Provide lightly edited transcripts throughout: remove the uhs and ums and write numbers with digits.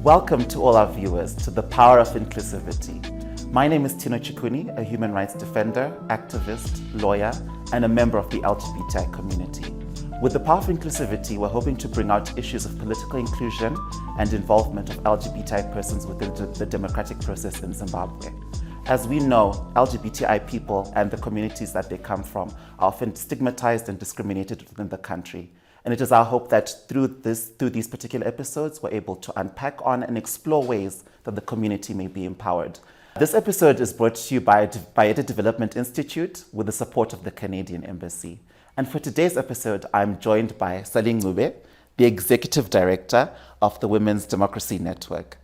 Welcome to all our viewers to the Power of Inclusivity. My name is Tinoashira Chikuni, a human rights defender, activist, lawyer, and a member of the LGBTI community. With the Power of Inclusivity, we're hoping to bring out issues of political inclusion and involvement of LGBTI persons within the democratic process in Zimbabwe. As we know, LGBTI people and the communities that they come from are often stigmatized and discriminated within the country. And it is our hope that through these particular episodes, we're able to unpack on and explore ways that the community may be empowered. This episode is brought to you by the Development Institute with the support of the Canadian Embassy. And for today's episode, I'm joined by Sally Ncube, the Executive Director of the Women's Democracy Network.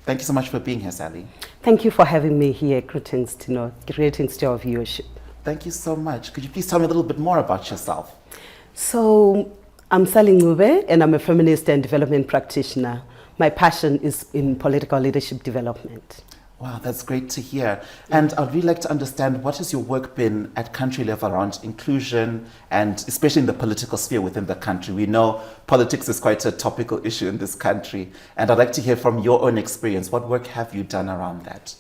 Thank you so much for being here, Sally. Thank you for having me here. Greetings to our viewership. Thank you so much. Could you please tell me a little bit more about yourself? So, I'm Sally Ncube, and I'm a feminist and development practitioner. My passion is in political leadership development. Wow, that's great to hear. And I'd really like to understand, what has your work been at country level around inclusion and especially in the political sphere within the country? We know politics is quite a topical issue in this country. And I'd like to hear from your own experience. What work have you done around that?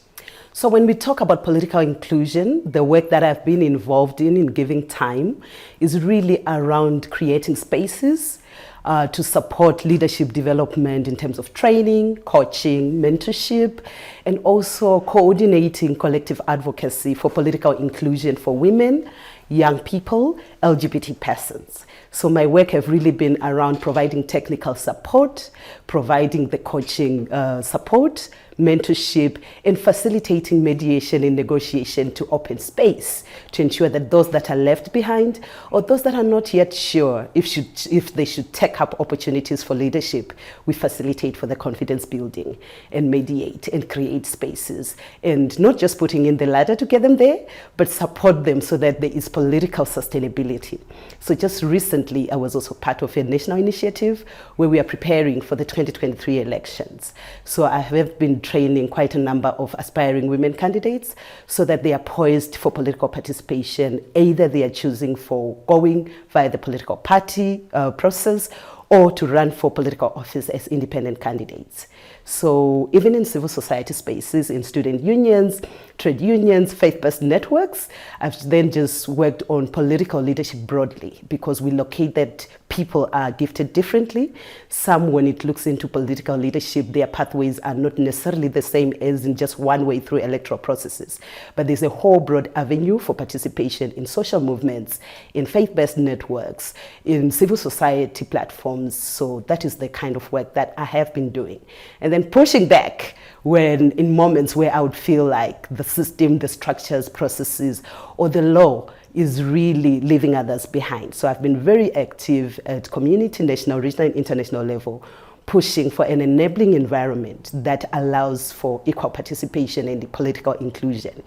So when we talk about political inclusion, the work that I've been involved in giving time is really around creating spaces to support leadership development in terms of training, coaching, mentorship, and also coordinating collective advocacy for political inclusion for women, young people, LGBT persons. So my work have really been around providing technical support, providing the coaching support, mentorship, and facilitating mediation and negotiation to open space to ensure that those that are left behind or those that are not yet sure if they should take up opportunities for leadership, we facilitate for the confidence building and mediate and create spaces. And not just putting in the ladder to get them there, but support them so that there is political sustainability. So just recently, I was also part of a national initiative where we are preparing for the 2023 elections. So I have been training quite a number of aspiring women candidates so that they are poised for political participation. Either they are choosing for going via the political party process or to run for political office as independent candidates. So even in civil society spaces, in student unions, trade unions, faith-based networks, I've then just worked on political leadership broadly because we locate that people are gifted differently. Some, when it looks into political leadership, their pathways are not necessarily the same as in just one way through electoral processes. But there's a whole broad avenue for participation in social movements, in faith-based networks, in civil society platforms. So that is the kind of work that I have been doing. And then pushing back when in moments where I would feel like the system, the structures, processes, or the law is really leaving others behind. So I've been very active at community, national, regional, and international level, pushing for an enabling environment that allows for equal participation and political inclusion.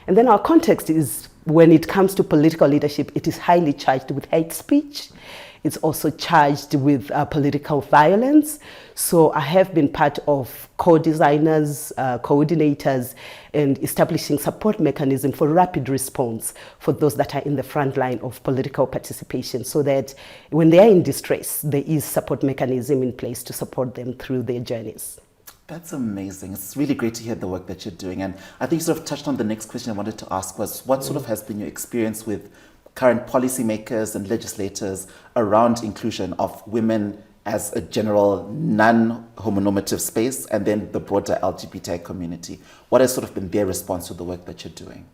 And then our context is, when it comes to political leadership, it is highly charged with hate speech. It's also charged with political violence. So I have been part of co-designers, coordinators, and establishing support mechanism for rapid response for those that are in the front line of political participation, so that when they are in distress, there is support mechanism in place to support them through their journeys. That's amazing. It's really great to hear the work that you're doing. And I think you sort of touched on the next question I wanted to ask was, what sort of has been your experience with current policymakers and legislators around inclusion of women as a general non-homonormative space and then the broader LGBTI community? What has sort of been their response to the work that you're doing?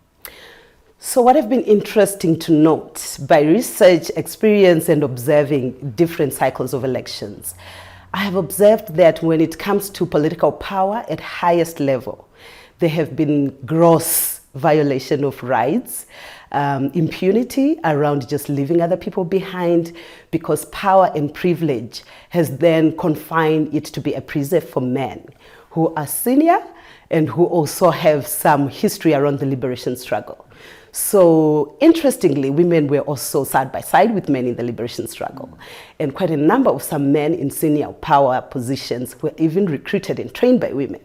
So what have been interesting to note by research, experience, and observing different cycles of elections, I have observed that when it comes to political power at highest level, there have been gross violation of rights, impunity around just leaving other people behind, because power and privilege has then confined it to be a preserve for men who are senior and who also have some history around the liberation struggle. So interestingly, women were also side by side with men in the liberation struggle. And quite a number of some men in senior power positions were even recruited and trained by women.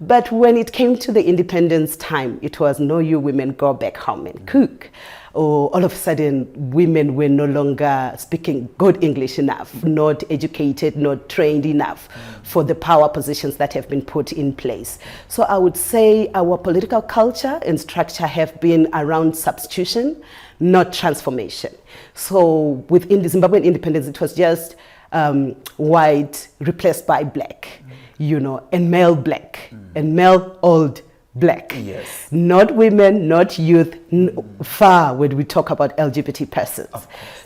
But when it came to the independence time, it was no, you women go back home and cook. Or all of a sudden, women were no longer speaking good English enough, not educated, not trained enough for the power positions that have been put in place. So I would say our political culture and structure have been around substitution, not transformation. So within the Zimbabwean independence, it was just white replaced by black, you know, and male black, and male old black. Yes. Not women, not youth, far when we talk about LGBT persons.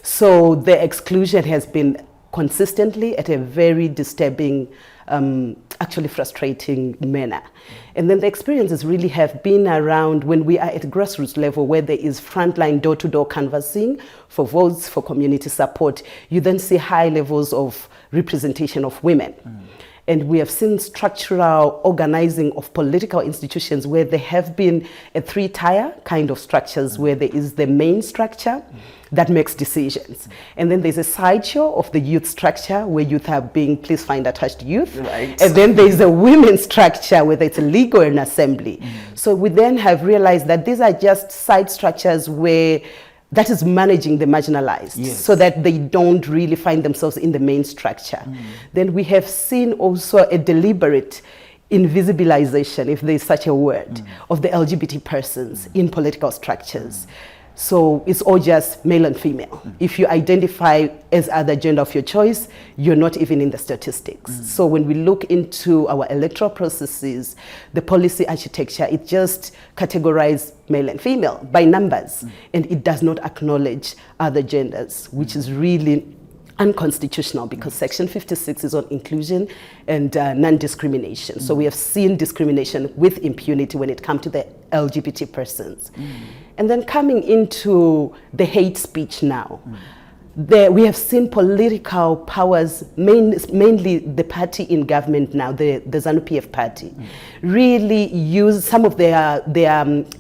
So the exclusion has been consistently at a very disturbing, actually frustrating manner. And then the experiences really have been around when we are at grassroots level, where there is frontline door-to-door canvassing for votes, for community support. You then see high levels of representation of women. And we have seen structural organizing of political institutions where there have been a three-tier kind of structures where there is the main structure that makes decisions. And then there's a sideshow of the youth structure where youth are being, please find attached youth. Right. And then there's a women's structure where it's a legal and assembly. So we then have realized that these are just side structures where that is managing the marginalized, so that they don't really find themselves in the main structure. Then we have seen also a deliberate invisibilization, if there's such a word, of the LGBT persons in political structures. So it's all just male and female. If you identify as other gender of your choice, you're not even in the statistics. So when we look into our electoral processes, the policy architecture, it just categorizes male and female by numbers, and it does not acknowledge other genders, which is really unconstitutional, because Section 56 is on inclusion and non-discrimination. So we have seen discrimination with impunity when it comes to the LGBT persons. And then coming into the hate speech now, we have seen political powers, mainly the party in government now, the ZANU-PF party, really use some of their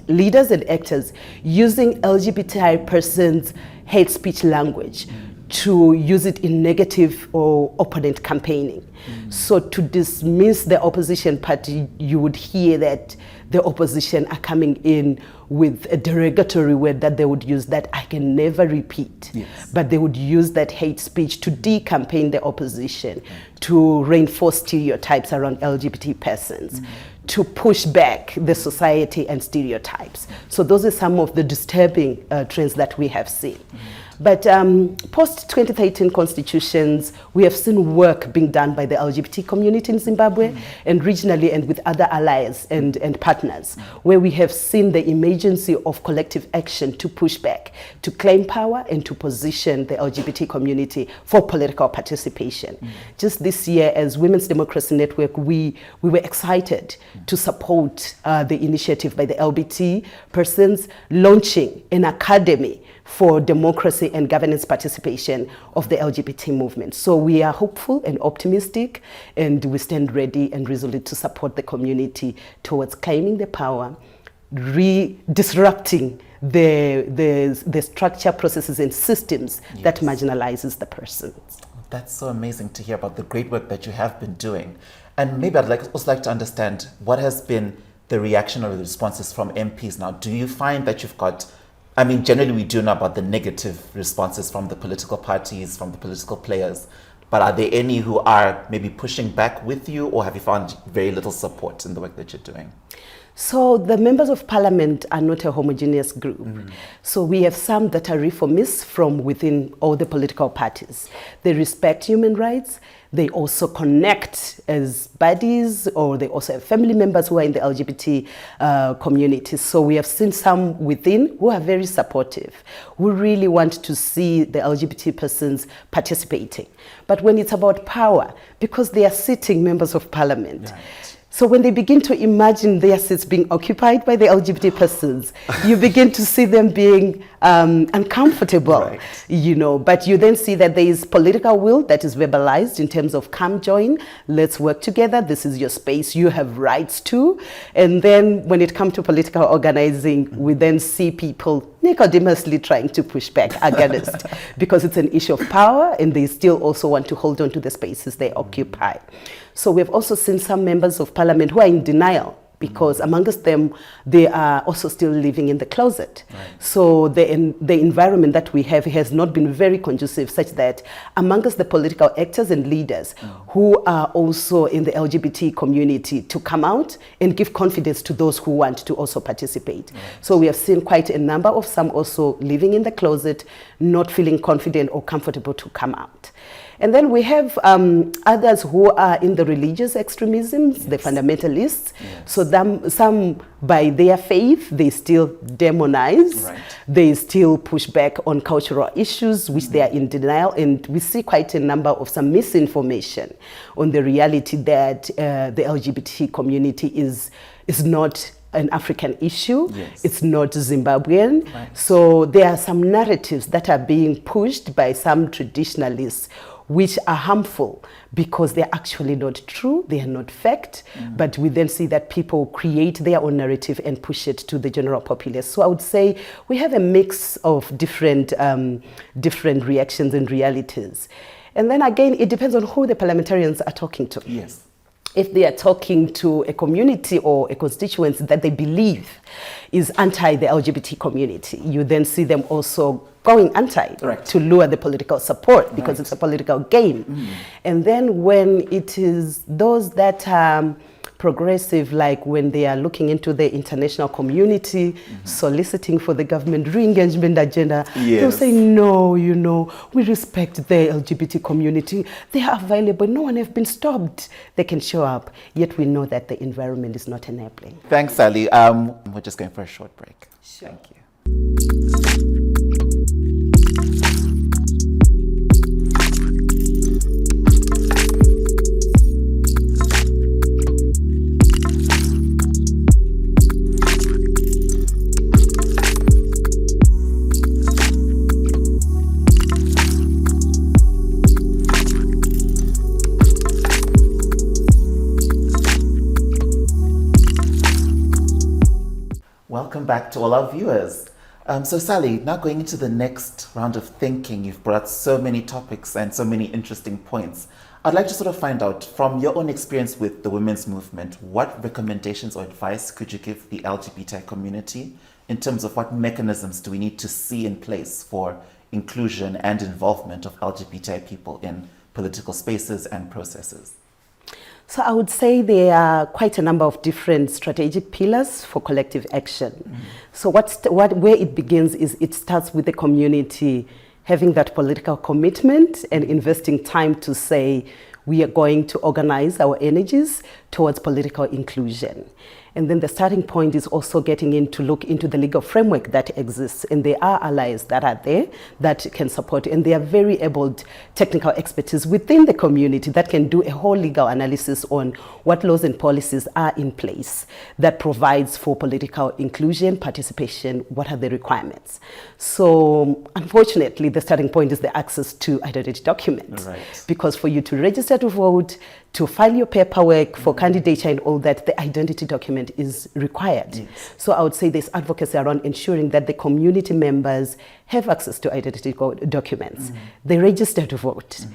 leaders and actors using LGBTI persons' hate speech language to use it in negative or opponent campaigning. So to dismiss the opposition party, you would hear that the opposition are coming in with a derogatory word that they would use that I can never repeat. But they would use that hate speech to de-campaign the opposition, to reinforce stereotypes around LGBT persons, to push back the society and stereotypes. So those are some of the disturbing trends that we have seen. But post-2013 constitutions, we have seen work being done by the LGBT community in Zimbabwe and regionally and with other allies and partners, where we have seen the emergency of collective action to push back, to claim power and to position the LGBT community for political participation. Just this year, as Women's Democracy Network, we were excited to support the initiative by the LBT persons launching an academy for democracy and governance participation of the LGBT movement. So we are hopeful and optimistic, and we stand ready and resolute to support the community towards claiming the power, disrupting the structure, processes, and systems that marginalizes the persons. That's so amazing to hear about the great work that you have been doing. And maybe I'd also like to understand what has been the reaction or the responses from MPs now. Do you find that you've got, I mean, generally we do know about the negative responses from the political parties, from the political players, but are there any who are maybe pushing back with you, or have you found very little support in the work that you're doing? So the members of parliament are not a homogeneous group. So we have some that are reformists from within all the political parties. They respect human rights. They also connect as buddies, or they also have family members who are in the LGBT community. So we have seen some within who are very supportive, who really want to see the LGBT persons participating. But when it's about power, because they are sitting members of parliament, so when they begin to imagine their seats being occupied by the LGBT persons, you begin to see them being uncomfortable, you know. But you then see that there is political will that is verbalized in terms of come join, let's work together, this is your space, you have rights too. And then when it comes to political organizing, we then see people nicodemously trying to push back against because it's an issue of power, and they still also want to hold on to the spaces they occupy. So we've also seen some members of parliament who are in denial, because amongst them, they are also still living in the closet. Right. So the environment that we have has not been very conducive, such that amongst the political actors and leaders who are also in the LGBT community to come out and give confidence to those who want to also participate. Right. So we have seen quite a number of some also living in the closet, not feeling confident or comfortable to come out. And then we have others who are in the religious extremisms, the fundamentalists. So some, by their faith, they still demonize. Right. They still push back on cultural issues, which they are in denial. And we see quite a number of some misinformation on the reality that the LGBT community is not an African issue. Yes. It's not Zimbabwean. Right. So there are some narratives that are being pushed by some traditionalists which are harmful because they're actually not true, they are not fact, but we then see that people create their own narrative and push it to the general populace. So I would say we have a mix of different reactions and realities. And then again, it depends on who the parliamentarians are talking to. Yes. If they are talking to a community or a constituency that they believe is anti the LGBT community, you then see them also going anti to lure the political support, because it's a political game. And then when it is those that are progressive, like when they are looking into the international community, soliciting for the government re-engagement agenda, they'll say, no, we respect the LGBT community. They are available. No one has been stopped. They can show up. Yet we know that the environment is not enabling. Thanks, Sally. We're just going for a short break. Sure. Thank you. Welcome back to all our viewers. So Sally, now going into the next round of thinking, you've brought so many topics and so many interesting points. I'd like to sort of find out, from your own experience with the women's movement, what recommendations or advice could you give the LGBT community in terms of what mechanisms do we need to see in place for inclusion and involvement of LGBTI people in political spaces and processes? So I would say there are quite a number of different strategic pillars for collective action. So where it begins is it starts with the community having that political commitment and investing time to say, we are going to organize our energies towards political inclusion. And then the starting point is also getting in to look into the legal framework that exists. And there are allies that are there that can support. And there are very able technical expertise within the community that can do a whole legal analysis on what laws and policies are in place that provides for political inclusion, participation, what are the requirements. So unfortunately, the starting point is the access to identity documents. Right. Because for you to register to vote, to file your paperwork for candidature and all that, the identity document is required. Yes. So I would say there's advocacy around ensuring that the community members have access to identity documents. They register to vote.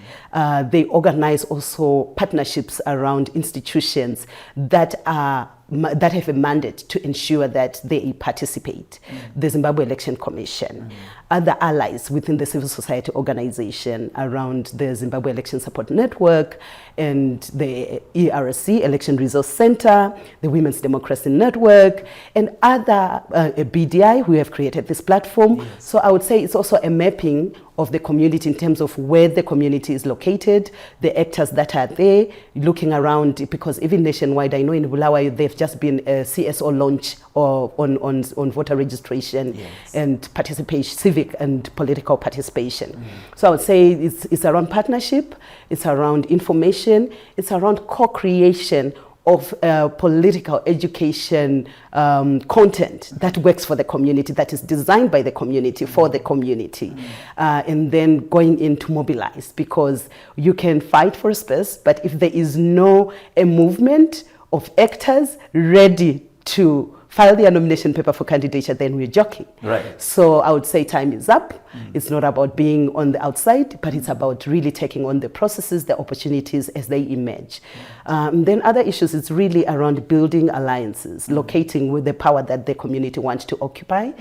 They organize also partnerships around institutions that have a mandate to ensure that they participate. The Zimbabwe Election Commission, other allies within the civil society organization around the Zimbabwe Election Support Network and the ERC, Election Resource Center, the Women's Democracy Network, and other BDI who have created this platform. Yes. So I would say it's also a mapping of the community in terms of where the community is located, the actors that are there, looking around, because even nationwide, I know in Bulawayo, they've just been a CSO launch on voter registration and participation, civic and political participation. So I would say it's around partnership, it's around information, it's around co-creation of political education content that works for the community, that is designed by the community, for the community. And then going in to mobilize, because you can fight for space, but if there is no a movement of actors ready to file their nomination paper for candidature, then we're joking. Right. So I would say time is up. It's not about being on the outside, but it's about really taking on the processes, the opportunities as they emerge. Then other issues is really around building alliances, locating with the power that the community wants to occupy,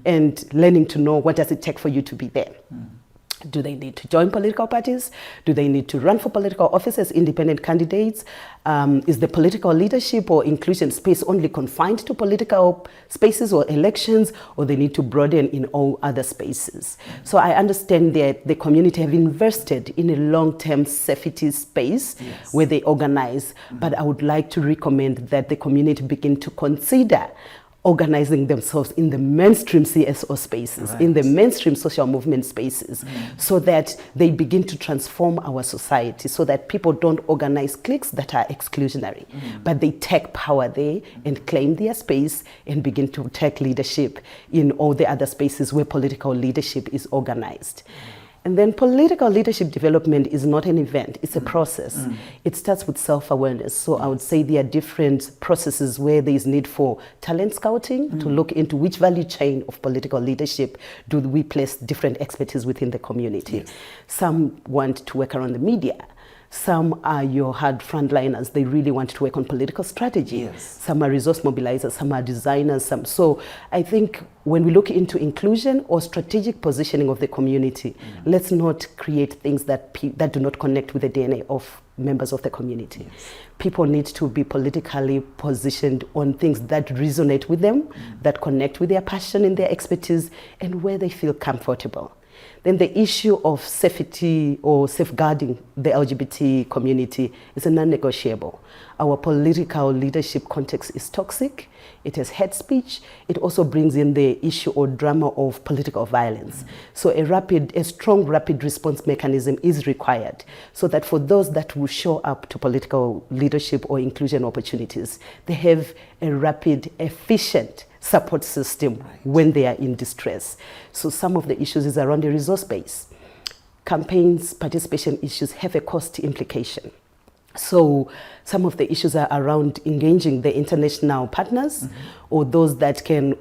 and learning to know what does it take for you to be there. Do they need to join political parties? Do they need to run for political office as independent candidates? Is the political leadership or inclusion space only confined to political spaces or elections, or they need to broaden in all other spaces? So I understand that the community have invested in a long-term safety space where they organize, but I would like to recommend that the community begin to consider organizing themselves in the mainstream CSO spaces, in the mainstream social movement spaces, so that they begin to transform our society, so that people don't organize cliques that are exclusionary, but they take power there and claim their space and begin to take leadership in all the other spaces where political leadership is organized. And then political leadership development is not an event, it's a process. It starts with self-awareness. So I would say there are different processes where there is need for talent scouting to look into which value chain of political leadership do we place different expertise within the community. Some want to work around the media. Some are your hard frontliners. They really want to work on political strategy. Some are resource mobilizers, some are designers. So I think when we look into inclusion or strategic positioning of the community, let's not create things that do not connect with the DNA of members of the community. People need to be politically positioned on things that resonate with them, that connect with their passion and their expertise, and where they feel comfortable. Then the issue of safety or safeguarding the LGBT community is a non-negotiable. Our political leadership context is toxic. It has hate speech. It also brings in the issue or drama of political violence. So a strong rapid response mechanism is required, so that for those that will show up to political leadership or inclusion opportunities, they have a rapid, efficient support system when they are in distress. So some of the issues is around the resource base. Campaigns, participation issues have a cost implication. So some of the issues are around engaging the international partners or those that can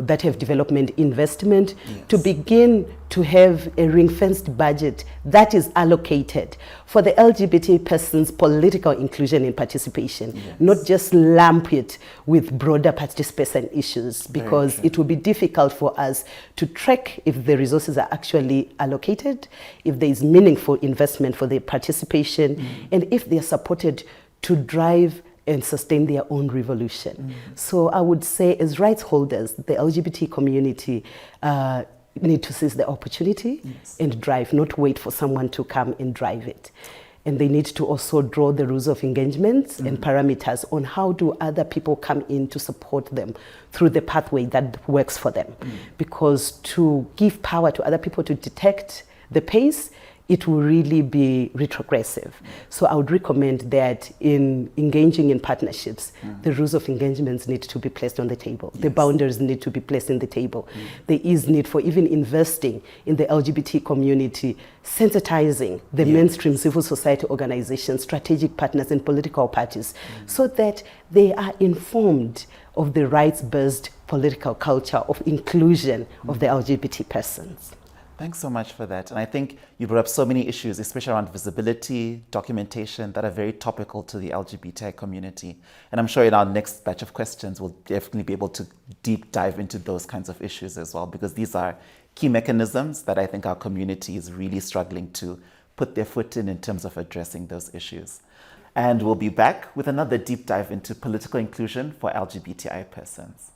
that have development investment to begin to have a ring-fenced budget that is allocated for the LGBT person's political inclusion and participation, not just lump it with broader participation issues, because it will be difficult for us to track if the resources are actually allocated, if there is meaningful investment for their participation, and if they are supported to drive and sustain their own revolution. So I would say, as rights holders, the LGBT community need to seize the opportunity and drive, not wait for someone to come and drive it. And they need to also draw the rules of engagement and parameters on how do other people come in to support them through the pathway that works for them. Because to give power to other people to detect the pace, it will really be retrogressive. So I would recommend that in engaging in partnerships, the rules of engagements need to be placed on the table. The boundaries need to be placed on the table. There is need for even investing in the LGBT community, sensitizing the mainstream civil society organizations, strategic partners, and political parties, so that they are informed of the rights-based political culture of inclusion of the LGBT persons. Thanks so much for that. And I think you brought up so many issues, especially around visibility, documentation, that are very topical to the LGBTI community. And I'm sure in our next batch of questions, we'll definitely be able to deep dive into those kinds of issues as well, because these are key mechanisms that I think our community is really struggling to put their foot in terms of addressing those issues. And we'll be back with another deep dive into political inclusion for LGBTI persons.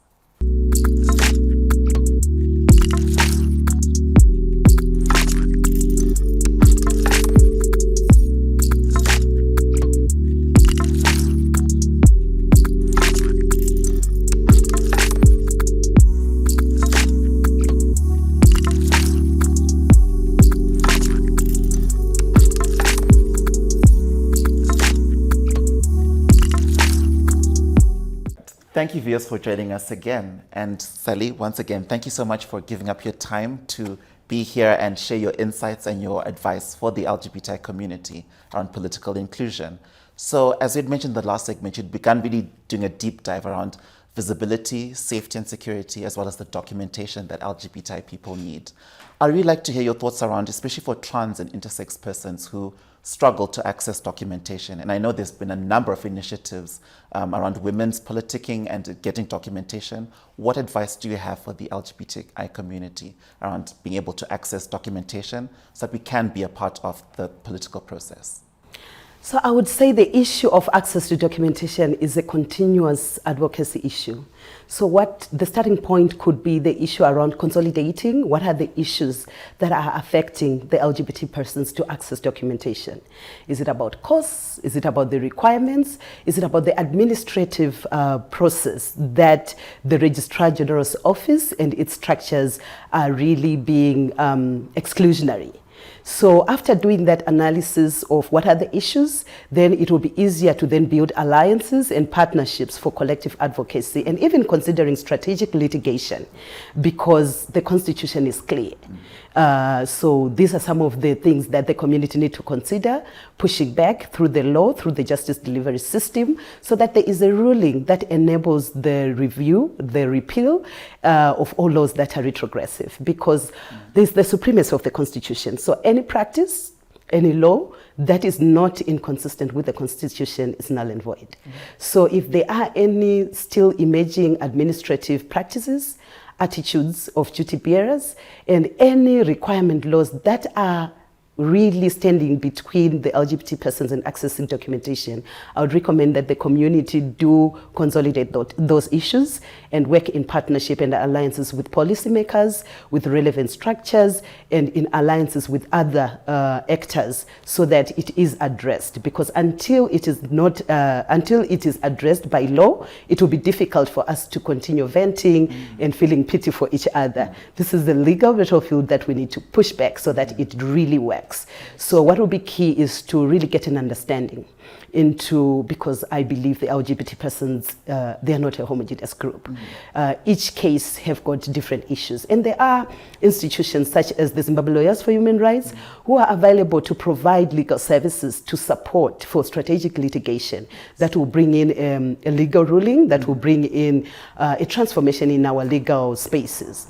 Thank you, viewers, for joining us again. And Sally, once again, thank you so much for giving up your time to be here and share your insights and your advice for the LGBTI community around political inclusion. So as we had mentioned in the last segment, you'd begun really doing a deep dive around visibility, safety and security, as well as the documentation that LGBTI people need. I'd really like to hear your thoughts around, especially for trans and intersex persons who struggle to access documentation. And I know there's been a number of initiatives around women's politicking and getting documentation. What advice do you have for the LGBTI community around being able to access documentation so that we can be a part of the political process? So I would say the issue of access to documentation is a continuous advocacy issue. So what the starting point could be the issue around consolidating what are the issues that are affecting the LGBT persons to access documentation. Is it about costs? Is it about the requirements? Is it about the administrative process that the Registrar General's office and its structures are really being exclusionary? So after doing that analysis of what are the issues, then it will be easier to then build alliances and partnerships for collective advocacy and even considering strategic litigation because the Constitution is clear. So these are some of the things that the community need to consider, pushing back through the law, through the justice delivery system, so that there is a ruling that enables the review, the repeal of all laws that are retrogressive, because there's the supremacy of the Constitution. So any practice, any law that is not inconsistent with the Constitution is null and void. So if there are any still emerging administrative practices, attitudes of duty bearers, and any requirement laws that are really standing between the LGBT persons and accessing documentation, I would recommend that the community do consolidate those issues and work in partnership and alliances with policymakers, with relevant structures, and in alliances with other actors so that it is addressed. Because until it is addressed by law, it will be difficult for us to continue venting and feeling pity for each other. This is the legal battlefield that we need to push back so that it really works. So what will be key is to really get an understanding into, because I believe the LGBT persons, they are not a homogeneous group. Each case have got different issues. And there are institutions such as the Zimbabwe Lawyers for Human Rights who are available to provide legal services to support for strategic litigation that will bring in a legal ruling, that will bring in a transformation in our legal spaces.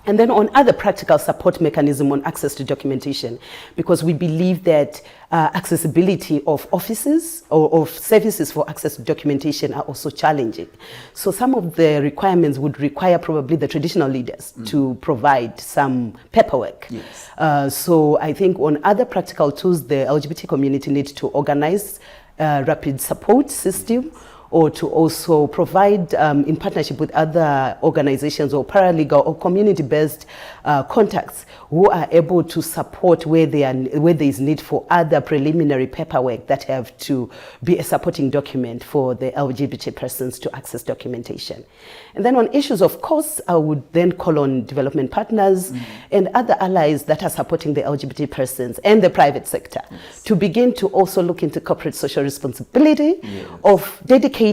And then on other practical support mechanism on access to documentation, because we believe that accessibility of offices or of services for access to documentation are also challenging. So some of the requirements would require probably the traditional leaders to provide some paperwork. Yes. So I think on other practical tools, the LGBT community needs to organize a rapid support system, or to also provide, in partnership with other organizations or paralegal or community-based contacts who are able to support where there is need for other preliminary paperwork that have to be a supporting document for the LGBT persons to access documentation. And then on issues of course, I would then call on development partners and other allies that are supporting the LGBT persons and the private sector to begin to also look into corporate social responsibility of dedicating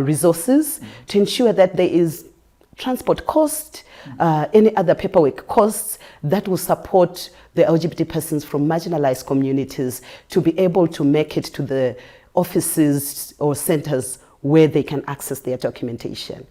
resources to ensure that there is transport cost, any other paperwork costs that will support the LGBT persons from marginalized communities to be able to make it to the offices or centers where they can access their documentation.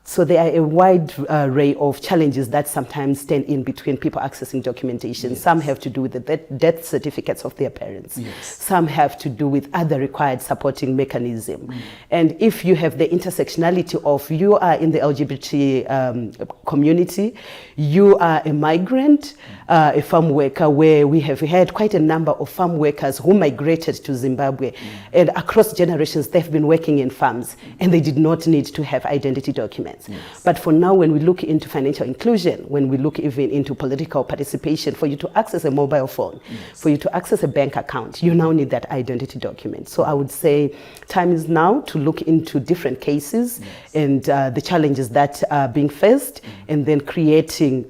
So there are a wide array of challenges that sometimes stand in between people accessing documentation. Yes. Some have to do with the death certificates of their parents. Yes. Some have to do with other required supporting mechanism. And if you have the intersectionality of you are in the LGBT community, you are a migrant, a farm worker, where we have had quite a number of farm workers who migrated to Zimbabwe. And across generations, they've been working in farms and they did not need to have identity documents. Yes. But for now, when we look into financial inclusion, when we look even into political participation, for you to access a mobile phone, for you to access a bank account, you now need that identity document. So I would say time is now to look into different cases and the challenges that are being faced, and then creating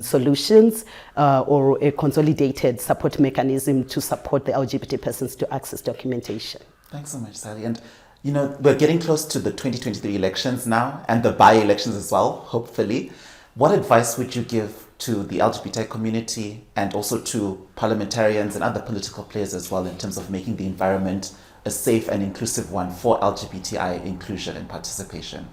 solutions or a consolidated support mechanism to support the LGBT persons to access documentation. Thanks so much, Sally. And you know, we're getting close to the 2023 elections now, and the by-elections as well, hopefully. What advice would you give to the LGBTI community and also to parliamentarians and other political players as well in terms of making the environment a safe and inclusive one for LGBTI inclusion and participation?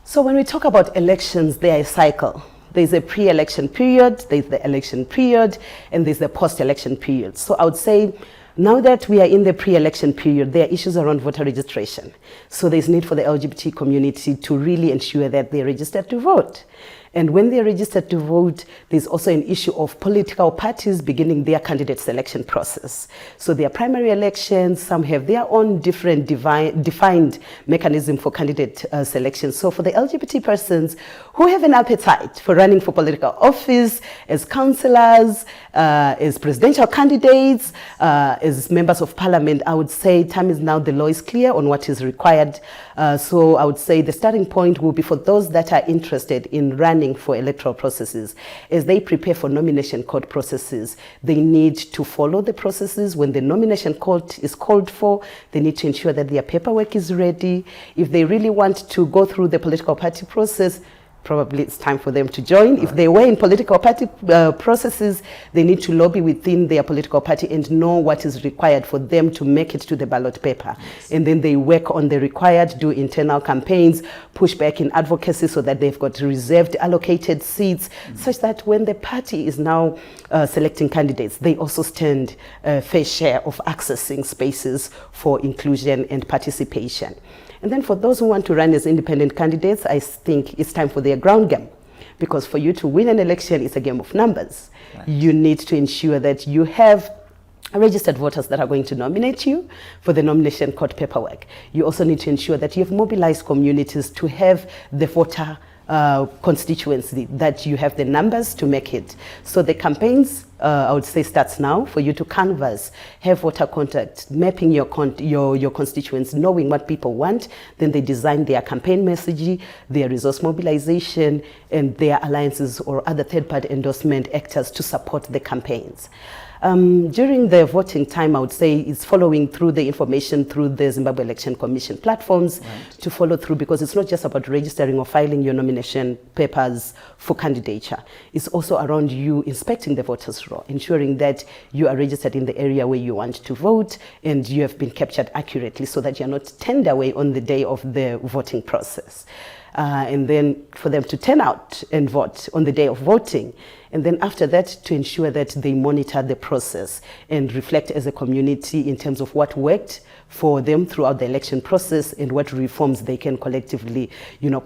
So when we talk about elections, they are a cycle. There's a pre-election period, there's the election period, and there's the post-election period. So I would say now that we are in the pre-election period, there are issues around voter registration. So there's need for the LGBT community to really ensure that they're registered to vote. And when they're registered to vote, there's also an issue of political parties beginning their candidate selection process. So their primary elections, some have their own different defined mechanism for candidate selection. So for the LGBT persons who have an appetite for running for political office, as councillors, as presidential candidates, as members of parliament, I would say time is now, the law is clear on what is required. So I would say the starting point will be for those that are interested in running for electoral processes. As they prepare for nomination court processes, they need to follow the processes. When the nomination court is called for, they need to ensure that their paperwork is ready. If they really want to go through the political party process, probably it's time for them to join. If they were in political party processes, they need to lobby within their political party and know what is required for them to make it to the ballot paper. Yes. And then they work on the required, do internal campaigns, push back in advocacy so that they've got reserved allocated seats, such that when the party is now selecting candidates, they also stand a fair share of accessing spaces for inclusion and participation. And then for those who want to run as independent candidates, I think it's time for their ground game. Because for you to win an election, it's a game of numbers. Right. You need to ensure that you have registered voters that are going to nominate you for the nomination court paperwork. You also need to ensure that you have mobilized communities to have the voter constituency, that you have the numbers to make it. So the campaigns, I would say, starts now for you to canvass, have voter contact, mapping your constituents, knowing what people want. Then they design their campaign messaging, their resource mobilization, and their alliances or other third-party endorsement actors to support the campaigns. During the voting time, I would say it's following through the information through the Zimbabwe Election Commission platforms. Right. To follow through, because it's not just about registering or filing your nomination papers for candidature. It's also around you inspecting the voters' roll, ensuring that you are registered in the area where you want to vote and you have been captured accurately so that you're not turned away on the day of the voting process. And then for them to turn out and vote on the day of voting. And then after that, to ensure that they monitor the process and reflect as a community in terms of what worked for them throughout the election process and what reforms they can collectively,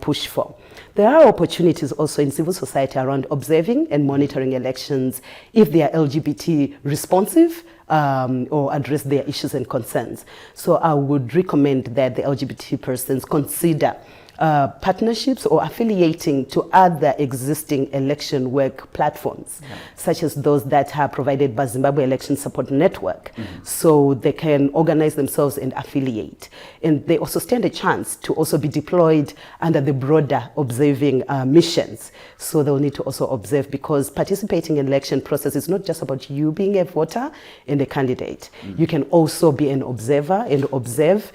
push for. There are opportunities also in civil society around observing and monitoring elections if they are LGBT responsive, or address their issues and concerns. So I would recommend that the LGBT persons consider partnerships or affiliating to other existing election work platforms, such as those that are provided by Zimbabwe Election Support Network. So they can organize themselves and affiliate. And they also stand a chance to also be deployed under the broader observing missions. So they'll need to also observe, because participating in election process is not just about you being a voter and a candidate. You can also be an observer and observe.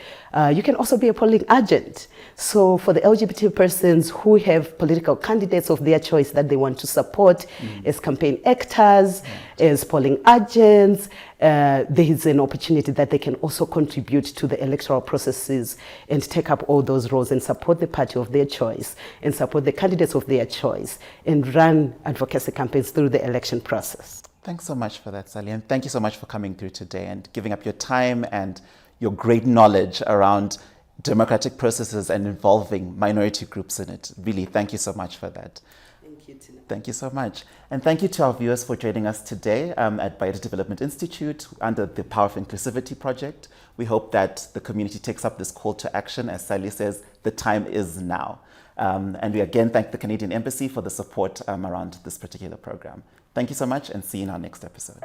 You can also be a polling agent. So for the LGBT persons who have political candidates of their choice that they want to support as campaign actors, as polling agents, there is an opportunity that they can also contribute to the electoral processes and take up all those roles and support the party of their choice and support the candidates of their choice and run advocacy campaigns through the election process. Thanks so much for that, Sally, and thank you so much for coming through today and giving up your time and your great knowledge around democratic processes and involving minority groups in it. Really, thank you so much for that. Thank you, Tina. Thank you so much. And thank you to our viewers for joining us today at Biotic Development Institute under the Power of Inclusivity project. We hope that the community takes up this call to action. As Sally says, the time is now. And we again thank the Canadian Embassy for the support around this particular program. Thank you so much, and see you in our next episode.